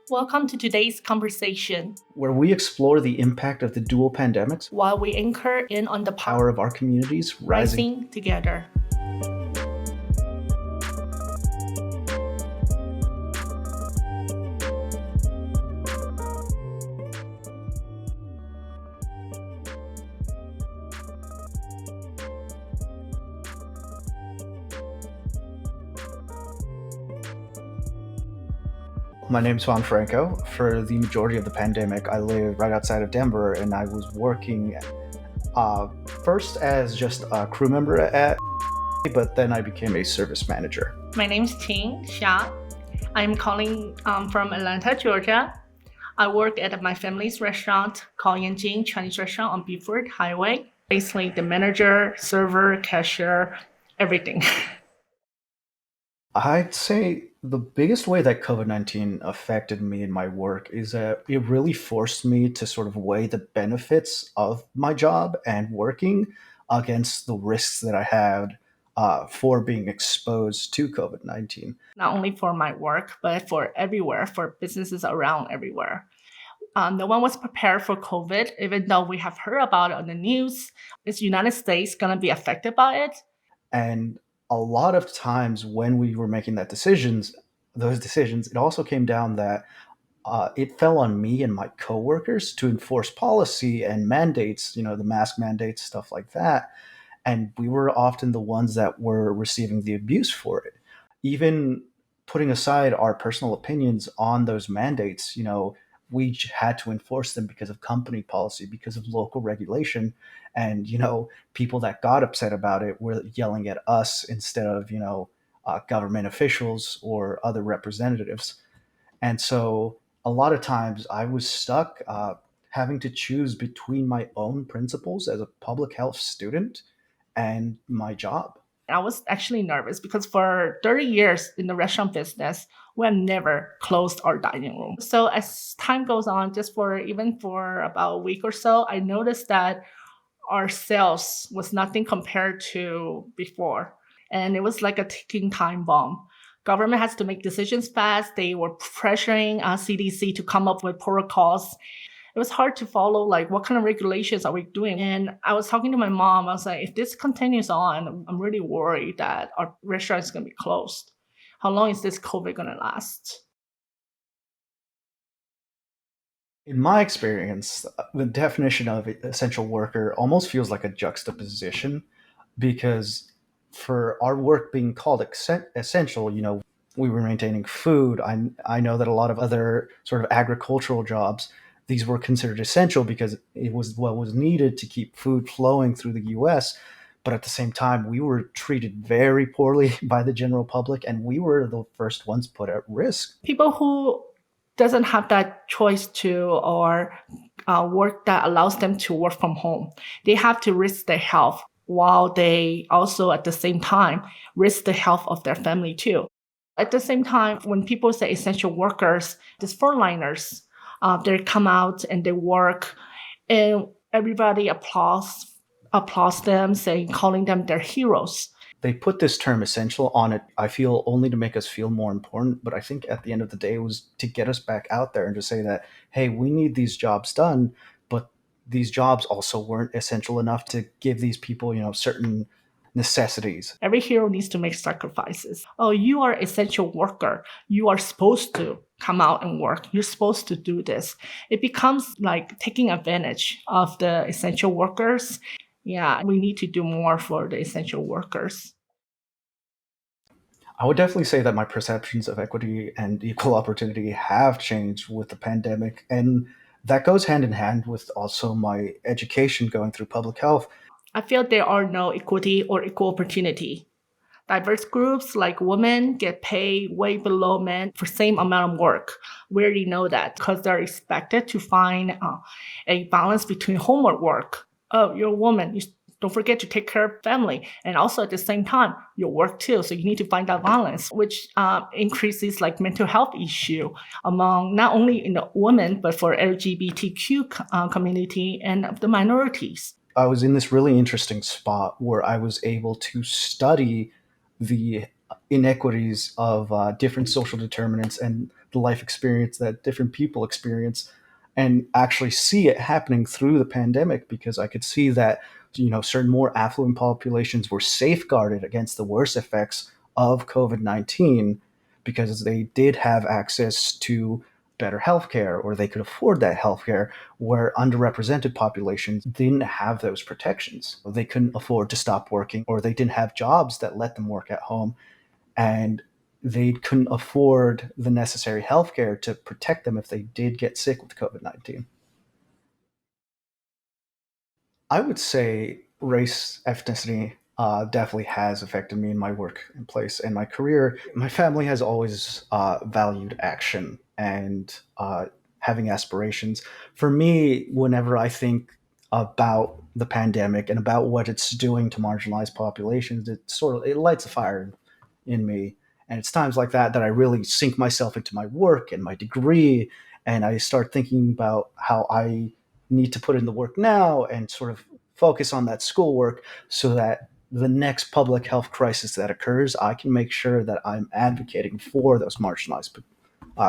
Welcome to today's conversation, where we explore the impact of the dual pandemics while we anchor in on the power of our communities rising together. My name's Juan Franco. For the majority of the pandemic, I lived right outside of Denver, and I was working first as just a crew member at, but then I became a service manager. My name's Ching, Hsia. I'm calling from Atlanta, Georgia. I work at my family's restaurant called Ching Chinese restaurant on Beaufort Highway. Basically, the manager, server, cashier, everything. I'd say the biggest way that COVID-19 affected me in my work is that it really forced me to sort of weigh the benefits of my job and working against the risks that I had for being exposed to COVID-19. Not only for my work, but for everywhere, for businesses around everywhere. No one was prepared for COVID, even though we have heard about it on the news. Is the United States going to be affected by it? And a lot of times when we were making those decisions, it also came down that it fell on me and my coworkers to enforce policy and mandates, the mask mandates, stuff like that. And we were often the ones that were receiving the abuse for it. Even putting aside our personal opinions on those mandates, we had to enforce them because of company policy, because of local regulation. And, people that got upset about it were yelling at us instead of, government officials or other representatives. And so a lot of times I was stuck having to choose between my own principles as a public health student and my job. I was actually nervous because for 30 years in the restaurant business, we have never closed our dining room. So as time goes on, even for about a week or so, I noticed that our sales was nothing compared to before. And it was like a ticking time bomb. Government has to make decisions fast. They were pressuring CDC to come up with protocols. It was hard to follow, like, what kind of regulations are we doing? And I was talking to my mom. I was like, if this continues on, I'm really worried that our restaurant is going to be closed. How long is this COVID going to last? In my experience, the definition of essential worker almost feels like a juxtaposition because for our work being called essential, we were maintaining food. I know that a lot of other sort of agricultural jobs, these were considered essential because it was what was needed to keep food flowing through the US. But at the same time, we were treated very poorly by the general public, and we were the first ones put at risk. People who doesn't have that choice to or work that allows them to work from home, they have to risk their health while they also at the same time risk the health of their family too. At the same time, when people say essential workers, these frontliners, they come out and they work, and everybody applauds them, calling them their heroes. They put this term essential on it, I feel, only to make us feel more important. But I think at the end of the day, it was to get us back out there and to say that, hey, we need these jobs done, but these jobs also weren't essential enough to give these people, certain necessities. Every hero needs to make sacrifices. Oh, you are essential worker. You are supposed to come out and work. You're supposed to do this. It becomes like taking advantage of the essential workers. Yeah, we need to do more for the essential workers. I would definitely say that my perceptions of equity and equal opportunity have changed with the pandemic. And that goes hand in hand with also my education going through public health. I feel there are no equity or equal opportunity. Diverse groups like women get paid way below men for same amount of work. We already know that because they're expected to find a balance between homework work. Oh, you're a woman. You don't forget to take care of family. And also at the same time, your work too. So you need to find that balance, which increases like mental health issue among not only in the women, but for LGBTQ community and the minorities. I was in this really interesting spot where I was able to study the inequities of different social determinants and the life experience that different people experience, and actually see it happening through the pandemic, because I could see that certain more affluent populations were safeguarded against the worst effects of COVID-19 because they did have access to better healthcare, or they could afford that healthcare, where underrepresented populations didn't have those protections. They couldn't afford to stop working, or they didn't have jobs that let them work at home, and they couldn't afford the necessary healthcare to protect them if they did get sick with COVID-19. I would say race, ethnicity definitely has affected me in my workplace and my career. My family has always valued action and having aspirations. For me, whenever I think about the pandemic and about what it's doing to marginalized populations, it lights a fire in me. And it's times like that that I really sink myself into my work and my degree, and I start thinking about how I need to put in the work now and sort of focus on that schoolwork so that the next public health crisis that occurs, I can make sure that I'm advocating for those marginalized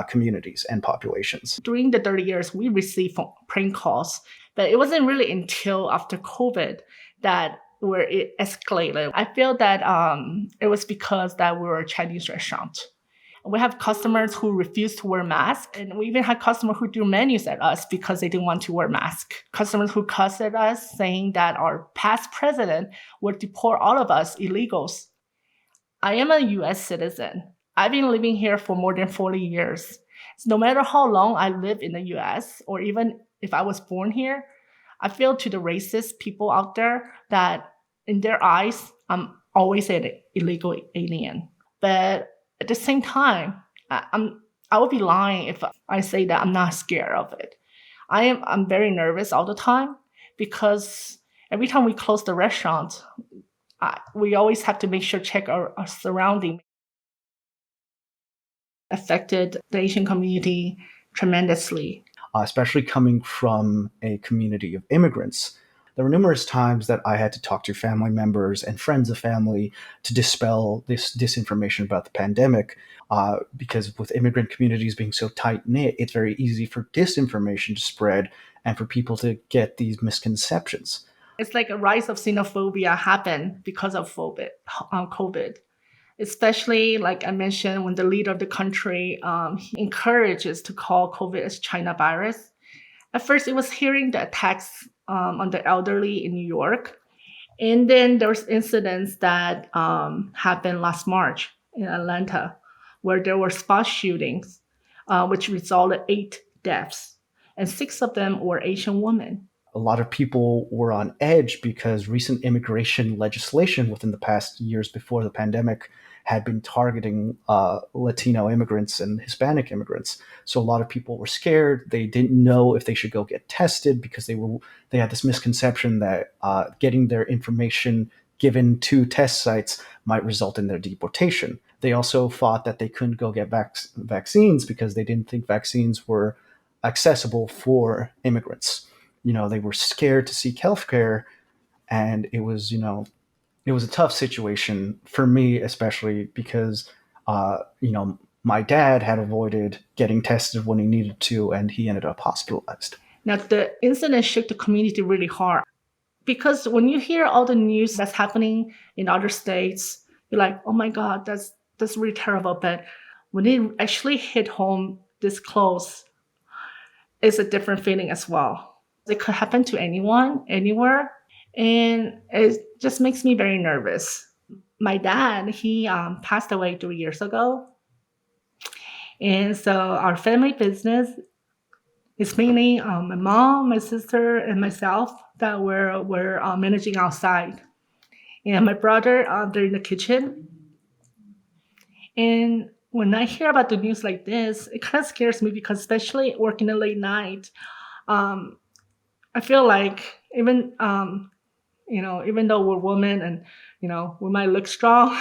communities and populations. During the 30 years, we received prank calls, but it wasn't really until after COVID that where it escalated. I feel that it was because that we were a Chinese restaurant. We have customers who refuse to wear masks, and we even had customers who threw menus at us because they didn't want to wear masks. Customers who cussed at us, saying that our past president would deport all of us illegals. I am a US citizen. I've been living here for more than 40 years. So no matter how long I live in the US, or even if I was born here, I feel to the racist people out there that in their eyes, I'm always an illegal alien. But at the same time, I would be lying if I say that I'm not scared of it. I'm very nervous all the time because every time we close the restaurant, we always have to make sure check our surrounding. Affected the Asian community tremendously. Especially coming from a community of immigrants. There were numerous times that I had to talk to family members and friends of family to dispel this disinformation about the pandemic, because with immigrant communities being so tight knit, it's very easy for disinformation to spread and for people to get these misconceptions. It's like a rise of xenophobia happened because of COVID. Especially, like I mentioned, when the leader of the country he encourages to call COVID as China virus. At first, it was hearing the attacks on the elderly in New York. And then there was incidents that happened last March in Atlanta, where there were spot shootings, which resulted 8 deaths, and 6 of them were Asian women. A lot of people were on edge because recent immigration legislation within the past years before the pandemic had been targeting Latino immigrants and Hispanic immigrants. So a lot of people were scared. They didn't know if they should go get tested because they had this misconception that getting their information given to test sites might result in their deportation. They also thought that they couldn't go get vaccines because they didn't think vaccines were accessible for immigrants. They were scared to seek healthcare, and it was a tough situation for me, especially because, my dad had avoided getting tested when he needed to, and he ended up hospitalized. Now, the incident shook the community really hard because when you hear all the news that's happening in other states, you're like, oh my God, that's really terrible. But when it actually hit home this close, it's a different feeling as well. It could happen to anyone, anywhere. And it just makes me very nervous. My dad, he passed away 3 years ago. And so our family business is mainly my mom, my sister, and myself that we're managing outside. And my brother, they're in the kitchen. And when I hear about the news like this, it kind of scares me because especially working a late night, um, I feel like even though we're women and we might look strong,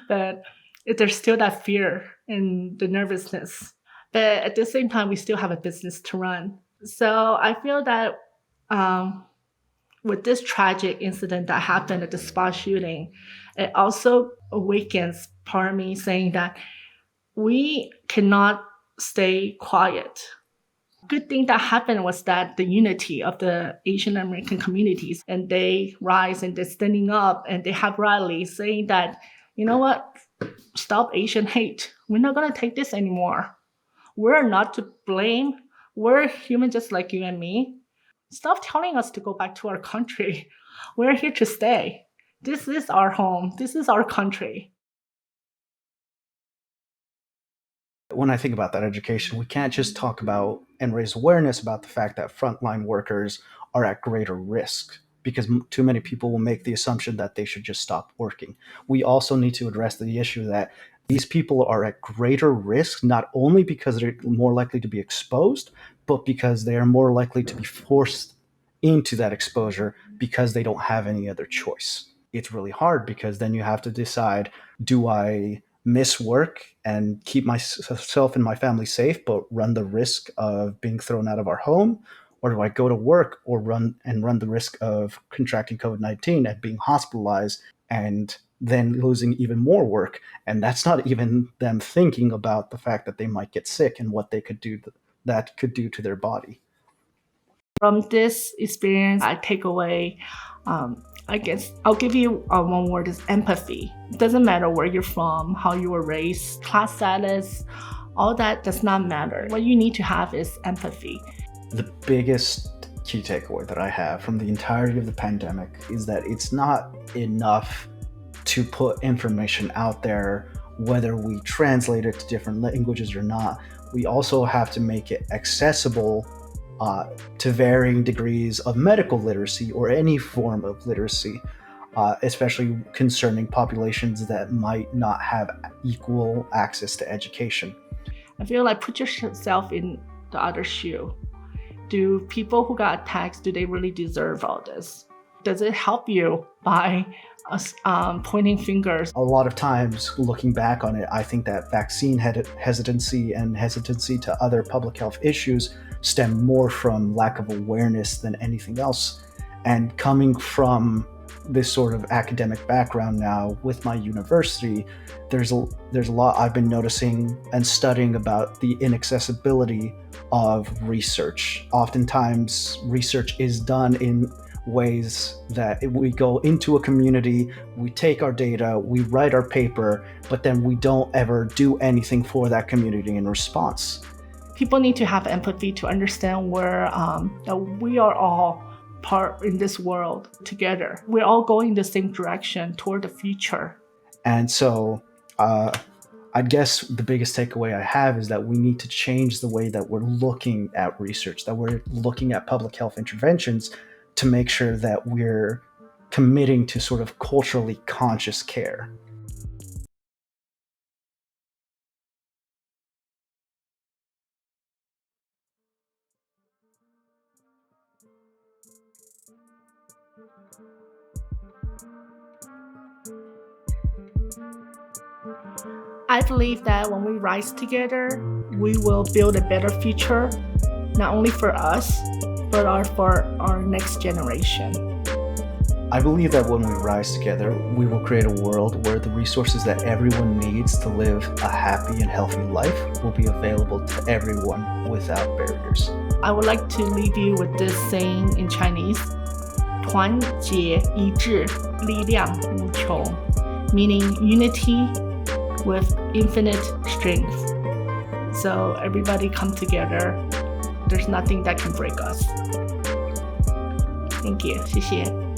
but there's still that fear and the nervousness. But at the same time, we still have a business to run. So I feel that um, with this tragic incident that happened at the spa shooting, it also awakens part of me saying that we cannot stay quiet. Good thing that happened was that the unity of the Asian American communities, and they rise and they're standing up and they have rallies saying that, you know what, stop Asian hate. We're not going to take this anymore. We're not to blame. We're human just like you and me. Stop telling us to go back to our country. We're here to stay. This is our home. This is our country. When I think about that education, we can't just talk about and raise awareness about the fact that frontline workers are at greater risk, because too many people will make the assumption that they should just stop working. We also need to address the issue that these people are at greater risk, not only because they're more likely to be exposed, but because they are more likely to be forced into that exposure because they don't have any other choice. It's really hard because then you have to decide, do I miss work and keep myself and my family safe, but run the risk of being thrown out of our home? Or do I go to work or run the risk of contracting COVID-19 and being hospitalized and then losing even more work? And that's not even them thinking about the fact that they might get sick and what they could do that could do to their body. From this experience, I take away, I guess I'll give you one word, is empathy. It doesn't matter where you're from, how you were raised, class status, all that does not matter. What you need to have is empathy. The biggest key takeaway that I have from the entirety of the pandemic is that it's not enough to put information out there, whether we translate it to different languages or not. We also have to make it accessible to varying degrees of medical literacy or any form of literacy, especially concerning populations that might not have equal access to education. I feel like put yourself in the other shoe. Do people who got attacked, do they really deserve all this? Does it help you by pointing fingers? A lot of times, looking back on it, I think that vaccine hesitancy and hesitancy to other public health issues stem more from lack of awareness than anything else. And coming from this sort of academic background now with my university, there's a lot I've been noticing and studying about the inaccessibility of research. Oftentimes, research is done in ways that we go into a community, we take our data, we write our paper, but then we don't ever do anything for that community in response. People need to have empathy to understand that we are all part in this world together. We're all going the same direction toward the future. And so I guess the biggest takeaway I have is that we need to change the way that we're looking at research, that we're looking at public health interventions, to make sure that we're committing to sort of culturally conscious care. I believe that when we rise together, we will build a better future, not only for us, but for our next generation. I believe that when we rise together, we will create a world where the resources that everyone needs to live a happy and healthy life will be available to everyone without barriers. I would like to leave you with this saying in Chinese, 团结一致，力量无穷, meaning unity with infinite strength. So everybody come together. There's nothing that can break us. Thank you. 谢谢。